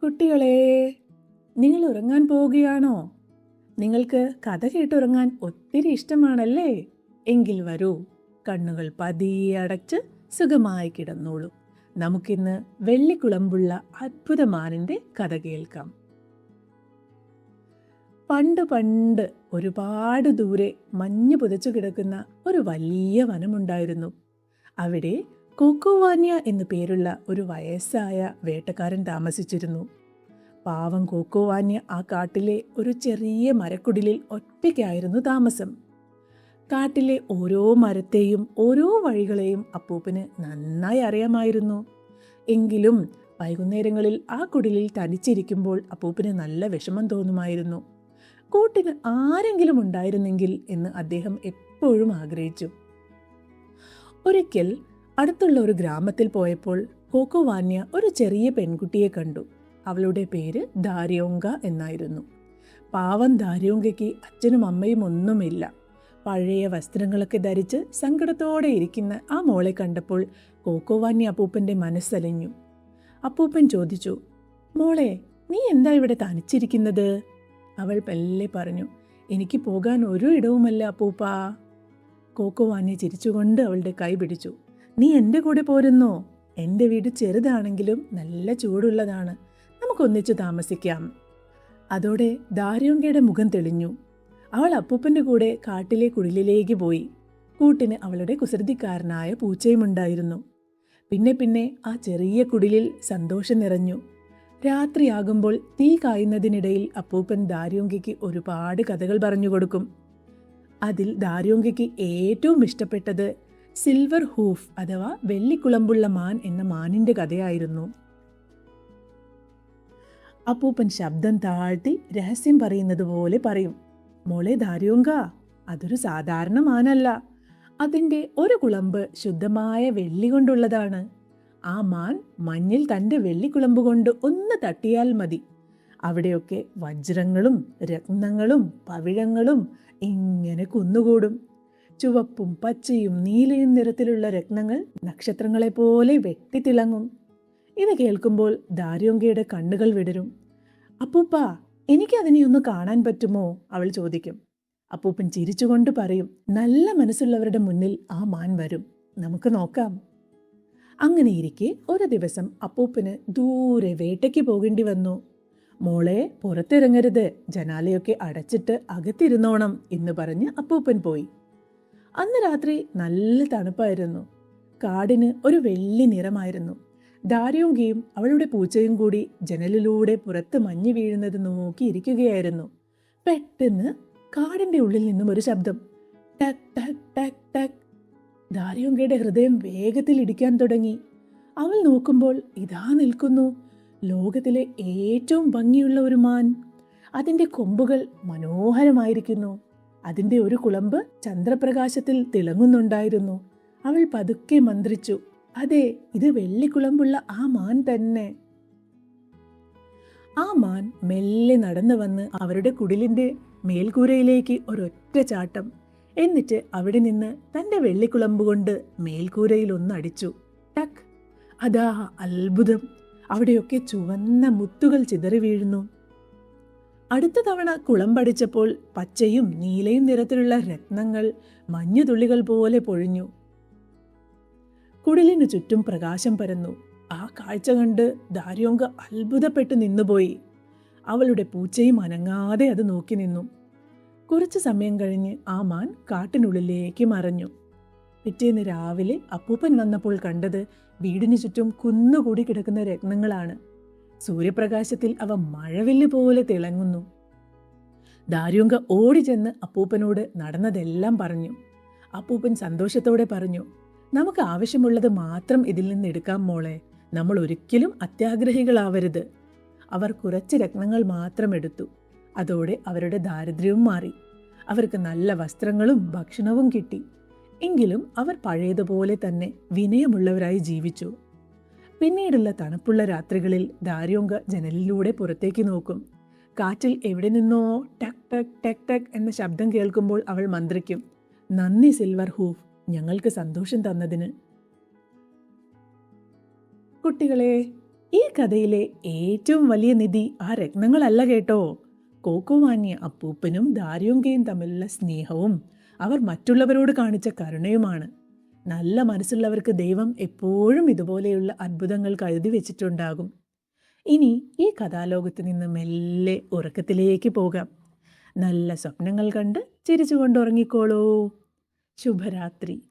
കുട്ടികളെ, നിങ്ങൾ ഉറങ്ങാൻ പോവുകയാണോ? നിങ്ങൾക്ക് കഥ കേട്ടുറങ്ങാൻ ഒത്തിരി ഇഷ്ടമാണല്ലേ? എങ്കിൽ വരൂ, കണ്ണുകൾ പതിയെ അടച്ച് സുഖമായി കിടന്നോളൂ. നമുക്കിന്ന് വെള്ളിക്കുളമ്പുള്ള അത്ഭുതമാനിന്റെ കഥ കേൾക്കാം. പണ്ട് പണ്ട് ഒരുപാട് ദൂരെ മഞ്ഞ് പുതച്ചു കിടക്കുന്ന ഒരു വലിയ വനമുണ്ടായിരുന്നു. അവിടെ കോക്കോവാന്യ എന്നു പേരുള്ള ഒരു വയസ്സായ വേട്ടക്കാരൻ താമസിച്ചിരുന്നു. പാവം കോക്കോവാന്യ ആ കാട്ടിലെ ഒരു ചെറിയ മരക്കുടിലിൽ ഒറ്റയ്ക്കായിരുന്നു താമസം. കാട്ടിലെ ഓരോ മരത്തെയും ഓരോ വഴികളെയും അപ്പൂപ്പന് നന്നായി അറിയാമായിരുന്നു. എങ്കിലും വൈകുന്നേരങ്ങളിൽ ആ കുടിലിൽ തനിച്ചിരിക്കുമ്പോൾ അപ്പൂപ്പന് നല്ല വിഷമം തോന്നുമായിരുന്നു. കൂട്ടിന് ആരെങ്കിലും ഉണ്ടായിരുന്നെങ്കിൽ എന്ന് അദ്ദേഹം എപ്പോഴും ആഗ്രഹിച്ചു. ഒരിക്കൽ അടുത്തുള്ള ഒരു ഗ്രാമത്തിൽ പോയപ്പോൾ കോക്കോവാന്യ ഒരു ചെറിയ പെൺകുട്ടിയെ കണ്ടു. അവളുടെ പേര് ദാര്യോങ്ക എന്നായിരുന്നു. പാവം ദാര്യോങ്കയ്ക്ക് അച്ഛനും അമ്മയും ഒന്നുമില്ല. പഴയ വസ്ത്രങ്ങളൊക്കെ ധരിച്ച് സങ്കടത്തോടെ ഇരിക്കുന്ന ആ മോളെ കണ്ടപ്പോൾ കോക്കോവാന്യ അപ്പൂപ്പന്റെ മനസ്സലിഞ്ഞു. അപ്പൂപ്പൻ ചോദിച്ചു, മോളെ, നീ എന്താ ഇവിടെ തനിച്ചിരിക്കുന്നത്? അവൾ പെല്ലെ പറഞ്ഞു, എനിക്ക് പോകാൻ ഒരു ഇടവുമല്ല അപ്പൂപ്പാ. കോക്കോവാന്യ ചിരിച്ചുകൊണ്ട് അവളുടെ കൈ പിടിച്ചു. നീ എൻ്റെ കൂടെ പോരുന്നോ? എൻ്റെ വീട് ചെറുതാണെങ്കിലും നല്ല ചൂടുള്ളതാണ്. നമുക്കൊന്നിച്ച് താമസിക്കാം. അതോടെ ദാര്യോങ്കയുടെ മുഖം തെളിഞ്ഞു. അവൾ അപ്പൂപ്പൻ്റെ കൂടെ കാട്ടിലെ കുടിലിലേക്ക് പോയി. കൂട്ടിന് അവളുടെ കുസൃതിക്കാരനായ പൂച്ചയുമുണ്ടായിരുന്നു. പിന്നെ പിന്നെ ആ ചെറിയ കുടിലിൽ സന്തോഷം നിറഞ്ഞു. രാത്രിയാകുമ്പോൾ തീ കായുന്നതിനിടയിൽ അപ്പൂപ്പൻ ദാര്യോങ്കയ്ക്ക് ഒരുപാട് കഥകൾ പറഞ്ഞു കൊടുക്കും. അതിൽ ദാര്യോങ്കയ്ക്ക് ഏറ്റവും ഇഷ്ടപ്പെട്ടത് സിൽവർ ഹൂഫ് അഥവാ വെള്ളിക്കുളമ്പുള്ള മാൻ എന്ന മാനിന്റെ കഥയായിരുന്നു. അപ്പൂപ്പൻ ശബ്ദം താഴ്ത്തി രഹസ്യം പറയുന്നത് പോലെ പറയും, മോളെ ദാര്യോങ്ക, അതൊരു സാധാരണ മാനല്ല. അതിൻ്റെ ഒരു കുളമ്പ് ശുദ്ധമായ വെള്ളി കൊണ്ടുള്ളതാണ്. ആ മാൻ മഞ്ഞിൽ തൻ്റെ വെള്ളിക്കുളമ്പ് കൊണ്ട് ഒന്ന് തട്ടിയാൽ മതി. അവിടെയൊക്കെ വജ്രങ്ങളും രത്നങ്ങളും പവിഴങ്ങളും ഇങ്ങനെ കുന്നുകൂടും. ചുവപ്പും പച്ചയും നീലയും നിറത്തിലുള്ള രത്നങ്ങൾ നക്ഷത്രങ്ങളെപ്പോലെ വെട്ടിത്തിളങ്ങും. ഇത് കേൾക്കുമ്പോൾ ദാര്യോങ്കയുടെ കണ്ണുകൾ വിടരും. അപ്പൂപ്പ, എനിക്കതിനെ ഒന്ന് കാണാൻ പറ്റുമോ? അവൾ ചോദിക്കും. അപ്പൂപ്പൻ ചിരിച്ചുകൊണ്ട് പറയും, നല്ല മനസ്സുള്ളവരുടെ മുന്നിൽ ആ മാൻ വരും, നമുക്ക് നോക്കാം. അങ്ങനെയിരിക്കെ ഒരു ദിവസം അപ്പൂപ്പന് ദൂരെ വേട്ടയ്ക്ക് പോകേണ്ടി വന്നു. മോളെ, പുറത്തിറങ്ങരുത്, ജനാലയൊക്കെ അടച്ചിട്ട് അകത്തിരുന്നോണം എന്ന് പറഞ്ഞ് അപ്പൂപ്പൻ പോയി. അന്ന് രാത്രി നല്ല തണുപ്പായിരുന്നു. കാടിന് ഒരു വെള്ളി നിറമായിരുന്നു. ദാര്യോങ്കയും അവളുടെ പൂച്ചയും കൂടി ജനലിലൂടെ പുറത്ത് മഞ്ഞ് വീഴുന്നത് നോക്കിയിരിക്കുകയായിരുന്നു. പെട്ടെന്ന് കാടിന്റെ ഉള്ളിൽ നിന്നും ഒരു ശബ്ദം, ടക് ടക് ടക് ടക്. ദാര്യോങ്കയുടെ ഹൃദയം വേഗത്തിൽ ഇടിക്കാൻ തുടങ്ങി. അവൾ നോക്കുമ്പോൾ ഇതാ നിൽക്കുന്നു ലോകത്തിലെ ഏറ്റവും ഭംഗിയുള്ള ഒരു മാൻ. അതിന്റെ കൊമ്പുകൾ മനോഹരമായിരിക്കുന്നു. അതിന്റെ ഒരു കുളമ്പ് ചന്ദ്രപ്രകാശത്തിൽ തിളങ്ങുന്നുണ്ടായിരുന്നു. അവൾ പതുക്കെ മന്ത്രിച്ചു, അതെ, ഇത് വെള്ളിക്കുളമ്പുള്ള ആ മാൻ തന്നെ. ആ മാൻ മെല്ലെ നടന്നു വന്ന് അവരുടെ കുടിലിന്റെ മേൽക്കൂരയിലേക്ക് ഒരൊറ്റ ചാട്ടം. എന്നിട്ട് അവിടെ നിന്ന് തന്റെ വെള്ളിക്കുളമ്പ് കൊണ്ട് മേൽക്കൂരയിൽ ഒന്നടിച്ചു. ടക്ക്! അതാ അത്ഭുതം! അവിടെയൊക്കെ ചുവന്ന മുത്തുകൾ ചിതറി വീഴുന്നു. അടുത്ത തവണ കുളമ്പടിച്ചപ്പോൾ പച്ചയും നീലയും നിറത്തിലുള്ള രത്നങ്ങൾ മഞ്ഞുതുള്ളികൾ പോലെ പൊഴിഞ്ഞു. കുടിലിനു ചുറ്റും പ്രകാശം പരന്നു. ആ കാഴ്ച കണ്ട് ദാര്യോങ്ക അത്ഭുതപ്പെട്ടു നിന്നുപോയി. അവളുടെ പൂച്ചയും അനങ്ങാതെ അത് നോക്കി നിന്നു. കുറച്ചു സമയം കഴിഞ്ഞ് ആ മാൻ കാട്ടിനുള്ളിലേക്ക് മറഞ്ഞു. പിറ്റേന്ന് രാവിലെ അപ്പൂപ്പൻ വന്നപ്പോൾ കണ്ടത് വീടിനു ചുറ്റും കുന്നുകൂടി കിടക്കുന്ന രത്നങ്ങളാണ്. സൂര്യപ്രകാശത്തിൽ അവ മഴവില്ല് പോലെ തിളങ്ങുന്നു. ദാര്യോങ്ക ഓടിച്ചെന്ന് അപ്പൂപ്പനോട് നടന്നതെല്ലാം പറഞ്ഞു. അപ്പൂപ്പൻ സന്തോഷത്തോടെ പറഞ്ഞു, നമുക്ക് ആവശ്യമുള്ളത് മാത്രം ഇതിൽ നിന്ന് എടുക്കാം മോളെ. നമ്മൾ ഒരിക്കലും അത്യാഗ്രഹികളാവരുത്. അവർ കുറച്ച് രത്നങ്ങൾ മാത്രം എടുത്തു. അതോടെ അവരുടെ ദാരിദ്ര്യവും മാറി. അവർക്ക് നല്ല വസ്ത്രങ്ങളും ഭക്ഷണവും കിട്ടി. എങ്കിലും അവർ പഴയതുപോലെ തന്നെ വിനയമുള്ളവരായി ജീവിച്ചു. പിന്നീടുള്ള തണുപ്പുള്ള രാത്രികളിൽ ദാര്യോങ്ക ജനലിലൂടെ പുറത്തേക്ക് നോക്കും. കാറ്റിൽ എവിടെ നിന്നോ ടക് ടക് ടക് ടക് എന്ന ശബ്ദം കേൾക്കുമ്പോൾ അവൾ മന്ത്രിക്കും, നന്ദി സിൽവർ ഹൂഫ്, ഞങ്ങൾക്ക് സന്തോഷം തന്നതിന്. കുട്ടികളെ, ഈ കഥയിലെ ഏറ്റവും വലിയ നിധി ആ രത്നങ്ങളല്ല കേട്ടോ. കോക്കോവാനിയ അപ്പൂപ്പനും ദാരിയോങ്കയും തമ്മിലുള്ള സ്നേഹവും അവർ മറ്റുള്ളവരോട് കാണിച്ച കരുണയുമാണ്. നല്ല മനസ്സുള്ളവർക്ക് ദൈവം എപ്പോഴും ഇതുപോലെയുള്ള അത്ഭുതങ്ങൾ കരുതി വെച്ചിട്ടുണ്ടാകും. ഇനി ഈ കഥാലോകത്ത് നിന്ന് മെല്ലെ ഉറക്കത്തിലേക്ക് പോകാം. നല്ല സ്വപ്നങ്ങൾ കണ്ട് ചിരിച്ചുകൊണ്ട് ഉറങ്ങിക്കോളൂ. ശുഭരാത്രി.